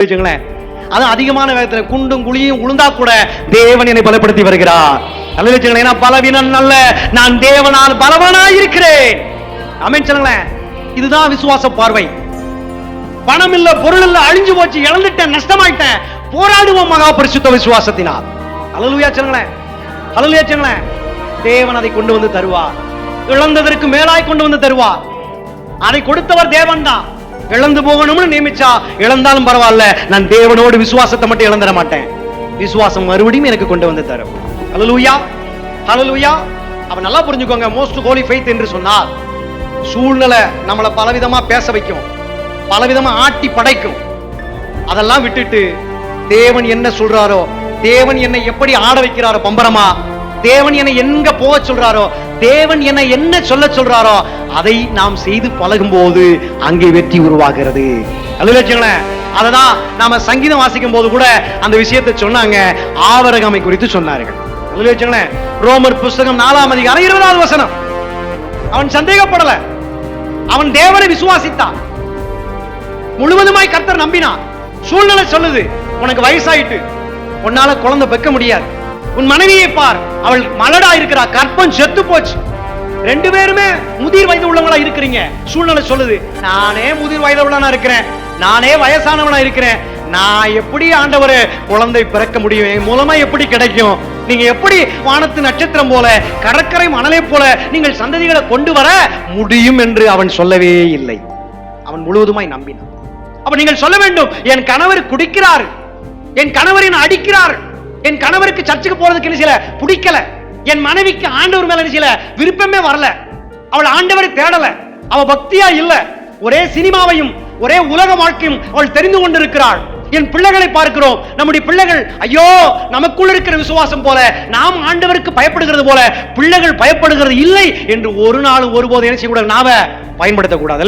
அது அதிகமான வேகத்தில் குண்டும் குழியும் உளுந்தா கூட தேவன் என்னை பலப்படுத்தி வருகிறார். ஏன்னா பலவீனன் அல்ல, நான் தேவனால் பலவானாய் இருக்கிறேன். ஆமென் சொல்லுங்களேன். இதுதான் விசுவாச பார்வை. பணம் இல்ல, பொருள் இல்ல, அழிஞ்சு போச்சு, இழந்துட்டேன், நஷ்டமாயிட்டேன், போராடுவோம் மகா பரிசுத்த விசுவாசத்தினால். அல்லேலூயா சொல்லுங்களேன். அல்லேலூயா சொல்லுங்களேன். தேவன் அதை கொண்டு வந்து தருவார். இழந்ததற்கு மேலாய் கொண்டு வந்து தருவார். அதை கொடுத்தவர் தேவன் தான். இழந்து போகணும்னு நியமிச்சா இழந்தாலும் பரவாயில்ல, நான் தேவனோடு விசுவாசத்தை மட்டும் இழந்துட மாட்டேன். விசுவாசம் மறுபடியும் எனக்கு கொண்டு வந்து தரும். ஹல்லேலூயா, ஹல்லேலூயா. அப்ப நல்லா புரிஞ்சுக்கோங்க, மோஸ்ட் ஹோலி ஃபெய்த் என்று சொன்னால் சூழ்நிலை நம்மளை பலவிதமா பேச வைக்கும், பலவிதமா ஆட்டி படைக்கும். அதெல்லாம் விட்டுட்டு தேவன் என்ன சொல்றாரோ, தேவன் என்னை எப்படி ஆட வைக்கிறாரோ பம்பரமா, தேவன் என்னை எங்க போக சொல்றாரோ, தேவன் என்னை என்ன சொல்ல சொல்றாரோ அதை நாம் செய்து பழகும் போது அங்கே வெற்றி உருவாகிறது. அததான் நாம சங்கீதம் வாசிக்கும் போது கூட அந்த விஷயத்தை சொன்னாங்க. ஆபிரகாமை குறித்து சொன்னார்கள். ரோமர் புஸ்தகம் 4ஆம் அதிகாரம் 20வது வசனம். அவன் சந்தேகப்படல, அவன் தேவனை விசுவாசித்தான், முழுவதுமாய் கர்த்தர் நம்பினான். சூழ்நிலை சொல்லுது, உனக்கு வயசாயிட்டு, உன்னால குழந்தை பெக்க முடியாது, உன் மனைவியை பார், அவள் மலடா இருக்கிறா, கற்பம் செத்து போச்சு, ரெண்டு பேருமே முதிர் வயது உள்ளவங்களா இருக்கிறீங்க. சூழ்நிலை சொல்லுது, நானே முதிர் வயது உள்ளவனா இருக்கிறேன், நானே வயசானவனா இருக்கிறேன், நான் எப்படி ஆண்டவரே குழந்தை பிறக்க முடியும், என் மூலமா எப்படி கிடைக்கும், நீங்க எப்படி வானத்து நட்சத்திரம் போல கடற்கரை மணலை போல நீங்கள் சந்ததிகளை கொண்டு வர முடியும் என்று அவன் சொல்லவே இல்லை. அவன் முழுவதுமாய் நம்பினான். அப்ப நீங்கள் சொல்ல வேண்டும், என் கணவர் குடிக்கிறார், என் கணவரை அடிக்கிறார், என் கணவருக்கு சர்ச்சுக்கு போறதுக்கு சில பிடிக்கல, என் மனைவிக்கு ஆண்டவர் மேல சில விருப்பமே வரல, அவள் ஆண்டவரை தேடல, அவ பக்தியா இல்ல, ஒரே சினிமாவையும் ஒரே உலக வாழ்க்கையும் அவள் தெரிந்து கொண்டிருக்கிறாள். என் பிள்ளைகளை பார்க்கிறோம், நம்முடைய பிள்ளைகள் ஐயோ நமக்குள்ள இருக்கிற விசுவாசம் போல, நாம் ஆண்டவருக்கு பயப்படுகிறது போல பிள்ளைகள் பயப்படுகிறது இல்லை என்று ஒரு நாள் ஒருபோது என்ன செய்யக்கூடாது, நாம பயன்படுத்தக்கூடாது.